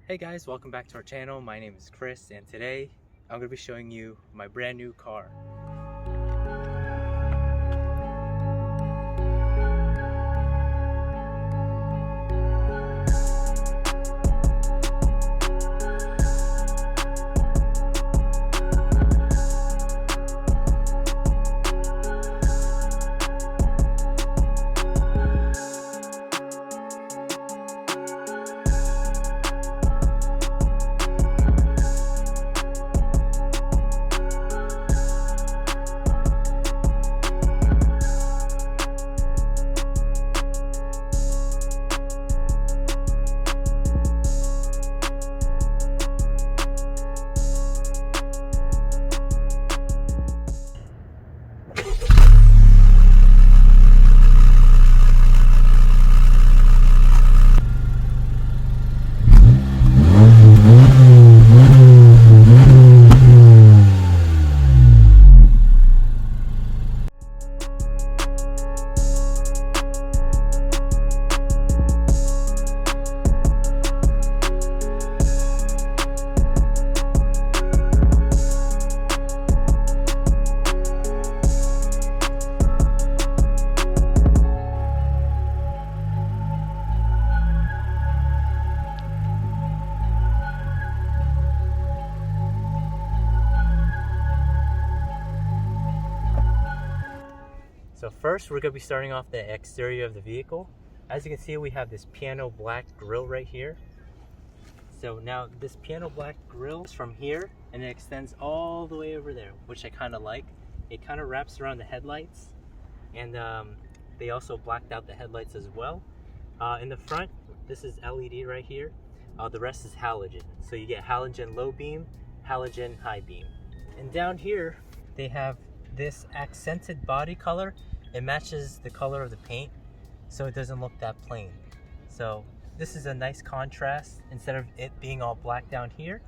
Hey guys, welcome back to our channel. My name is Chris and today I'm going to be showing you my brand new car. So first we're going to be starting off the exterior of the vehicle. As you can see, we have this piano black grille right here. So now this piano black grille is from here and it extends all the way over there, which I kind of like. It kind of wraps around the headlights, and they also blacked out the headlights as well. In the front, this is LED right here. The rest is halogen. So you get halogen low beam, halogen high beam. And down here, they have this accented body color. It matches the color of the paint, so it doesn't look that plain. So this is a nice contrast. Instead of it being all black down here,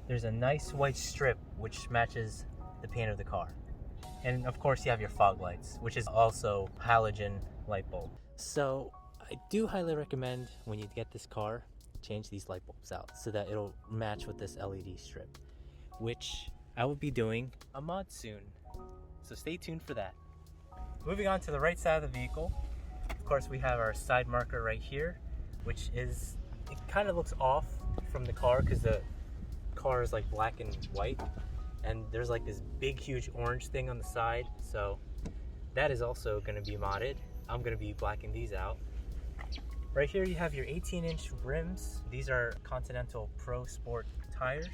there's a nice white strip which matches the paint of the car. And of course you have your fog lights, which is also halogen light bulb. So I do highly recommend when you get this car, change these light bulbs out so that it'll match with this LED strip, which I will be doing a mod soon. So stay tuned for that. Moving on to the right side of the vehicle, of course we have our side marker right here, which is, it kind of looks off from the car because the car is like black and white, and there's like this big huge orange thing on the side, so that is also going to be modded. I'm going to be blacking these out. Right here you have your 18-inch rims. These are Continental Pro Sport tires.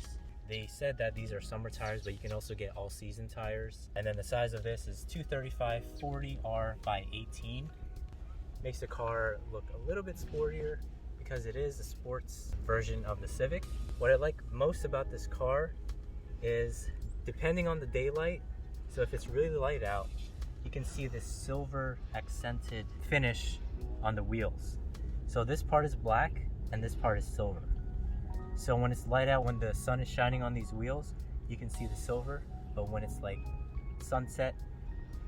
They said that these are summer tires, but you can also get all-season tires. And then the size of this is 235/40R by 18. Makes the car look a little bit sportier because it is a sports version of the Civic. What I like most about this car is, depending on the daylight, so if it's really light out, you can see this silver accented finish on the wheels. So this part is black and this part is silver. So when it's light out, when the sun is shining on these wheels, you can see the silver, but when it's like sunset,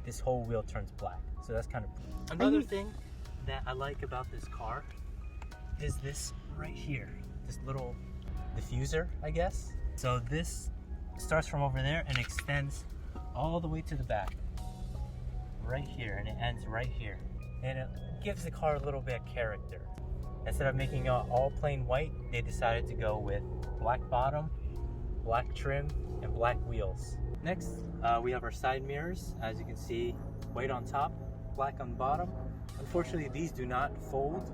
this whole wheel turns black. So that's kind of cool. Another thing that I like about this car is this right here, this little diffuser, I guess. So this starts from over there and extends all the way to the back, right here, and it ends right here. And it gives the car a little bit of character. Instead of making it all plain white, they decided to go with black bottom, black trim, and black wheels. Next, we have our side mirrors. As you can see, white on top, black on bottom. Unfortunately, these do not fold.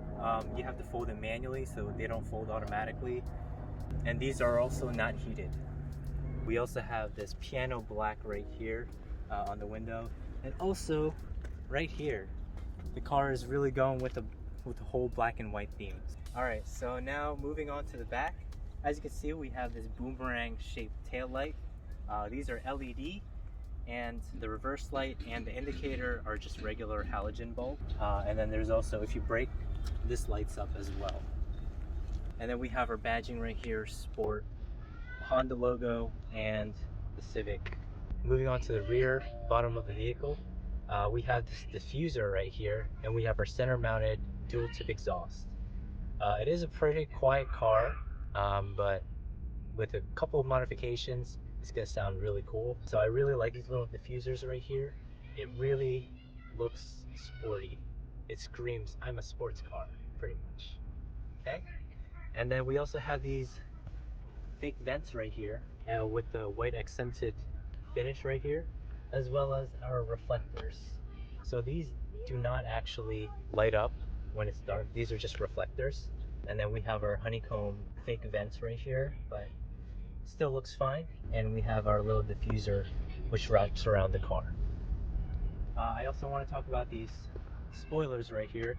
You have to fold them manually, so they don't fold automatically. And these are also not heated. We also have this piano black right here on the window. And also, right here, the car is really going with the whole black and white themes. Alright, so now moving on to the back. As you can see, we have this boomerang shaped tail light. These are LED, and the reverse light and the indicator are just regular halogen bulb. And then there's also, if you brake, this lights up as well. And then we have our badging right here, Sport, Honda logo, and the Civic. Moving on to the rear bottom of the vehicle, we have this diffuser right here, and we have our center mounted dual tip exhaust. It is a pretty quiet car. but with a couple of modifications, it's gonna sound really cool. So I really like these little diffusers right here. It really looks sporty. It screams, I'm a sports car, pretty much. Okay? And then we also have these fake vents right here with the white accented finish right here, as well as our reflectors. So these do not actually light up when it's dark. These are just reflectors. And then we have our honeycomb fake vents right here, but still looks fine. And we have our little diffuser which wraps around the car. I also want to talk about these spoilers right here.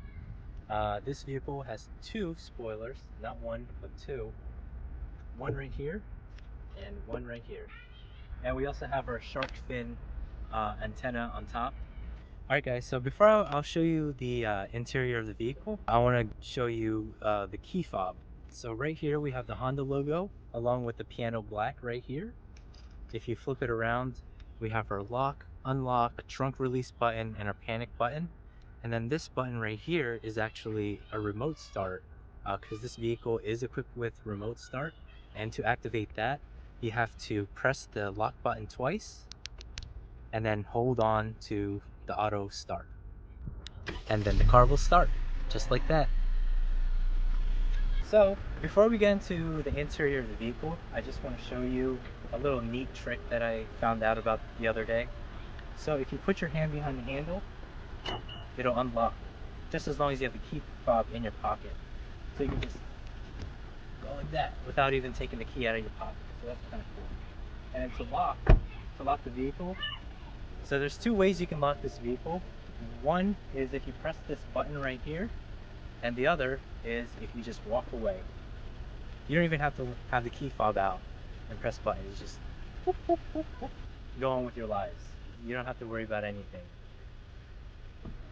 This vehicle has two spoilers, not one, but two. One right here and one right here. And we also have our shark fin antenna on top. Alright guys, so before I'll show you the interior of the vehicle, I want to show you the key fob. So right here we have the Honda logo along with the piano black right here. If you flip it around, we have our lock, unlock, trunk release button, and our panic button. And then this button right here is actually a remote start because this vehicle is equipped with remote start. And to activate that, you have to press the lock button twice and then hold on to the auto start. And then the car will start, just like that. So, before we get into the interior of the vehicle, I just want to show you a little neat trick that I found out about the other day. So if you put your hand behind the handle, it'll unlock, just as long as you have the key fob in your pocket. So you can just go like that without even taking the key out of your pocket. So that's kind of cool. And to lock the vehicle, so there's two ways you can lock this vehicle. One is if you press this button right here, and the other is if you just walk away. You don't even have to have the key fob out and press button. You just whoop, whoop, whoop, whoop, go on with your lives. You don't have to worry about anything.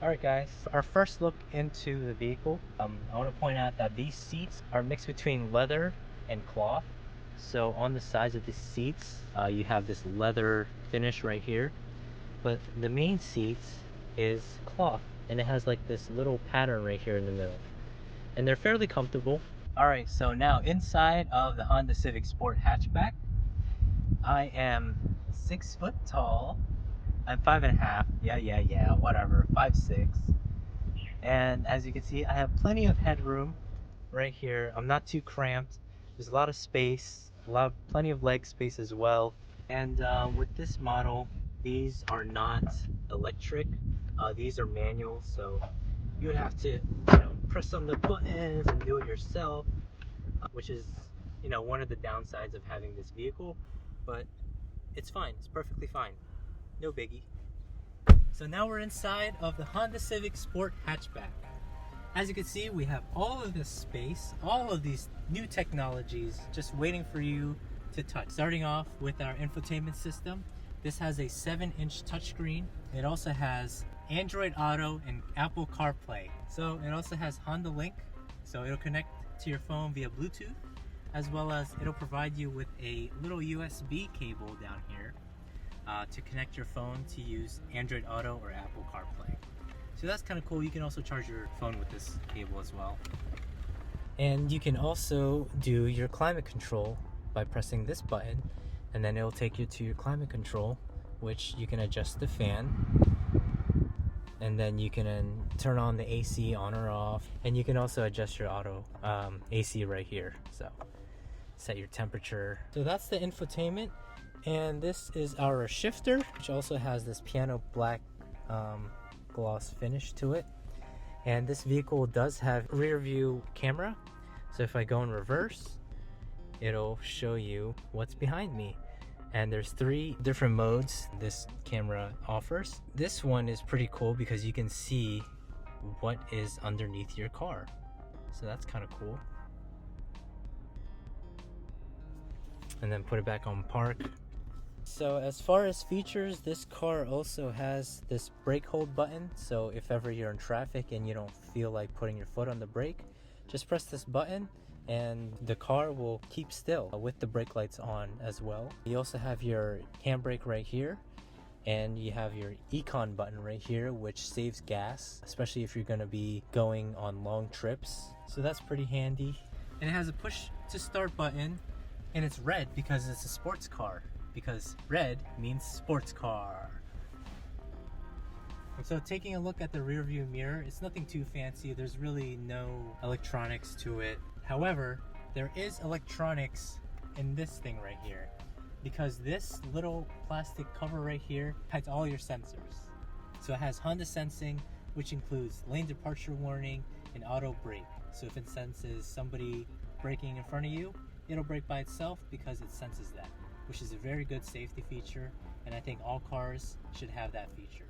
Alright guys, our first look into the vehicle. I want to point out that these seats are mixed between leather and cloth. So on the sides of the seats, you have this leather finish right here. But the main seats is cloth, and it has like this little pattern right here in the middle. And they're fairly comfortable. Alright, so now inside of the Honda Civic Sport Hatchback, I am 6 foot tall. I'm 5.5. Yeah, whatever. 5'6". And as you can see, I have plenty of headroom right here. I'm not too cramped. There's a lot of space, plenty of leg space as well. And with this model, these are not electric. These are manual, so you would have to, press on the buttons and do it yourself, which is, one of the downsides of having this vehicle. But it's fine. It's perfectly fine. No biggie. So now we're inside of the Honda Civic Sport Hatchback. As you can see, we have all of this space, all of these new technologies just waiting for you to touch. Starting off with our infotainment system. This has a 7-inch touchscreen. It also has Android Auto and Apple CarPlay. So it also has Honda Link, so it'll connect to your phone via Bluetooth, as well as it'll provide you with a little USB cable down here to connect your phone to use Android Auto or Apple CarPlay. So that's kind of cool. You can also charge your phone with this cable as well. And you can also do your climate control by pressing this button, and then it'll take you to your climate control, which you can adjust the fan, and then you can turn on the AC on or off, and you can also adjust your auto AC right here. So set your temperature. So that's the infotainment. And this is our shifter, which also has this piano black gloss finish to it. And this vehicle does have rear view camera. So if I go in reverse, it'll show you what's behind me. And there's 3 different modes this camera offers. This one is pretty cool because you can see what is underneath your car. So that's kind of cool. And then put it back on park. So as far as features, this car also has this brake hold button. So if ever you're in traffic and you don't feel like putting your foot on the brake, just press this button and the car will keep still with the brake lights on as well. You also have your handbrake right here, and you have your econ button right here, which saves gas, especially if you're going to be going on long trips. So that's pretty handy. And it has a push to start button, and it's red because it's a sports car, because red means sports car. And so taking a look at the rear view mirror, it's nothing too fancy. There's really no electronics to it. However, there is electronics in this thing right here, because this little plastic cover right here hides all your sensors. So it has Honda sensing, which includes lane departure warning and auto brake. So if it senses somebody braking in front of you, it'll brake by itself because it senses that, which is a very good safety feature, and I think all cars should have that feature.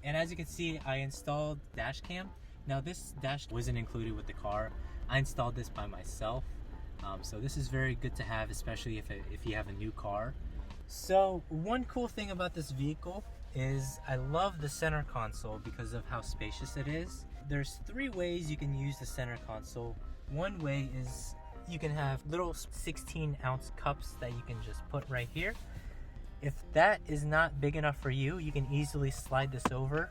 And as you can see, I installed dash cam. Now this dash wasn't included with the car. I installed this by myself. So this is very good to have, especially if you have a new car. So one cool thing about this vehicle is I love the center console because of how spacious it is. There's 3 ways you can use the center console. One way is you can have little 16-ounce cups that you can just put right here. If that is not big enough for you, you can easily slide this over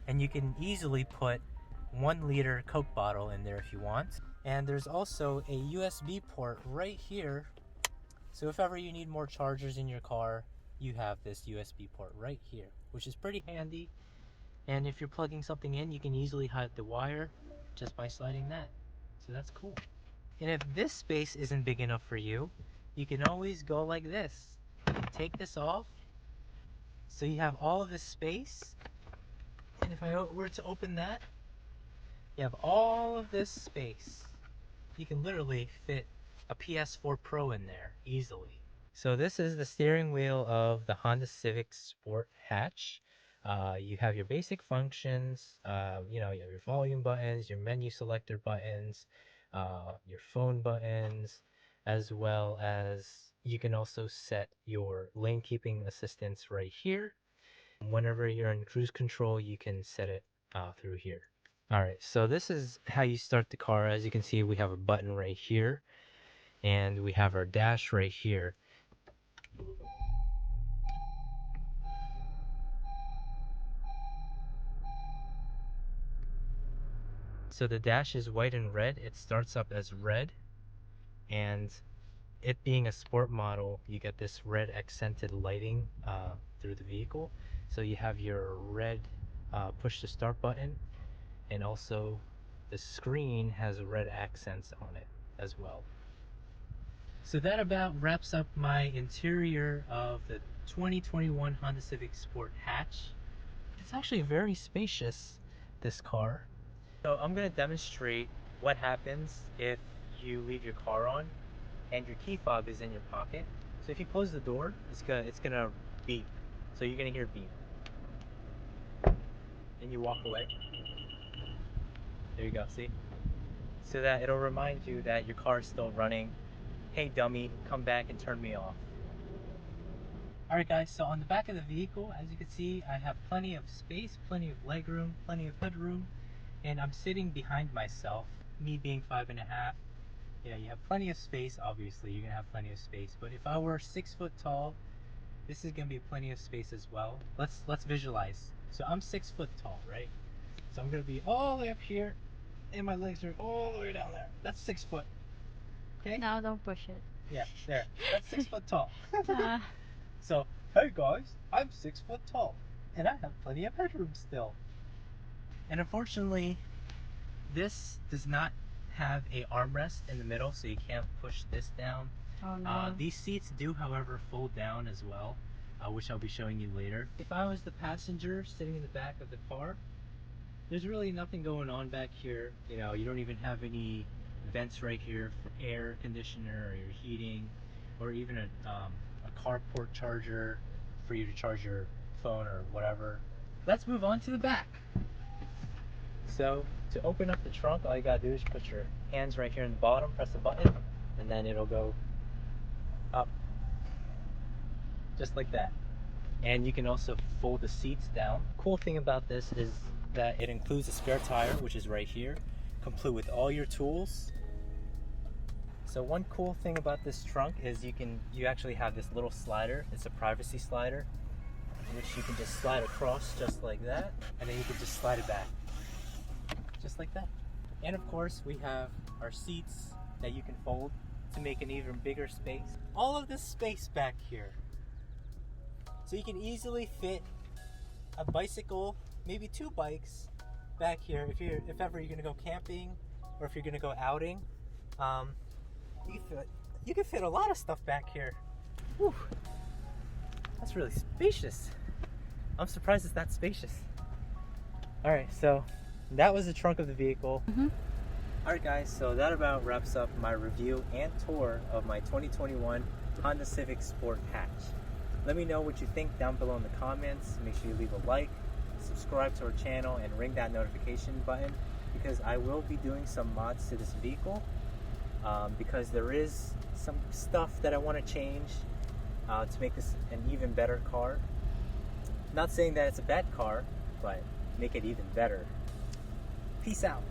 and you can easily put 1 liter Coke bottle in there if you want. And there's also a USB port right here. So if ever you need more chargers in your car, you have this USB port right here, which is pretty handy. And if you're plugging something in, you can easily hide the wire just by sliding that. So that's cool. And if this space isn't big enough for you, you can always go like this. Take this off, so you have all of this space, and if I were to open that, you have all of this space. You can literally fit a PS4 Pro in there easily. So this is the steering wheel of the Honda Civic Sport Hatch. You have your basic functions, you have your volume buttons, your menu selector buttons, your phone buttons, as well as you can also set your lane keeping assistance right here. Whenever you're in cruise control, you can set it through here. All right, so this is how you start the car. As you can see, we have a button right here, and we have our dash right here. So the dash is white and red. It starts up as red, and it being a sport model, you get this red accented lighting through the vehicle. So you have your red push to start button, and also the screen has red accents on it as well. So that about wraps up my interior of the 2021 Honda Civic Sport Hatch. It's actually very spacious, this car. So I'm going to demonstrate what happens if you leave your car on and your key fob is in your pocket. So if you close the door, it's gonna beep. So you're gonna hear beep. And you walk away. There you go, see? So that it'll remind you that your car is still running. Hey dummy, come back and turn me off. Alright guys, so on the back of the vehicle, as you can see, I have plenty of space, plenty of legroom, plenty of hoodroom, and I'm sitting behind myself, me being 5'5". Yeah, you have plenty of space. Obviously you're gonna have plenty of space, but if I were 6 foot tall, this is gonna be plenty of space as well. Let's visualize. So I'm 6 foot tall, right? So I'm gonna be all the way up here, and my legs are all the way down there. That's 6 foot. Okay? No, don't push it. Yeah, there. That's 6 foot tall. Uh, So, hey guys, I'm 6 foot tall, and I have plenty of headroom still. And unfortunately, this does not have a armrest in the middle, so you can't push this down. oh no. These seats do, however, fold down as well, which I'll be showing you later. If I was the passenger sitting in the back of the car, there's really nothing going on back here. You don't even have any vents right here for air conditioner or your heating, or even a carport charger for you to charge your phone or whatever. Let's move on to the back. So to open up the trunk, all you gotta do is put your hands right here in the bottom, press the button, and then it'll go up just like that. And you can also fold the seats down. Cool thing about this is that it includes a spare tire, which is right here, complete with all your tools. So one cool thing about this trunk is you actually have this little slider. It's a privacy slider, which you can just slide across just like that, and then you can just slide it back just like that. And of course we have our seats that you can fold to make an even bigger space. All of this space back here. So you can easily fit a bicycle, maybe 2 bikes back here if ever you're gonna go camping or if you're gonna go outing. You can fit a lot of stuff back here. Whew. That's really spacious. I'm surprised it's that spacious. All right, so that was the trunk of the vehicle. All right guys, so that about wraps up my review and tour of my 2021 Honda Civic Sport Hatch. Let me know what you think down below in the comments. Make sure you leave a like, subscribe to our channel, and ring that notification button, because I will be doing some mods to this vehicle because there is some stuff that I want to change to make this an even better car. Not saying that it's a bad car, but make it even better. Peace out.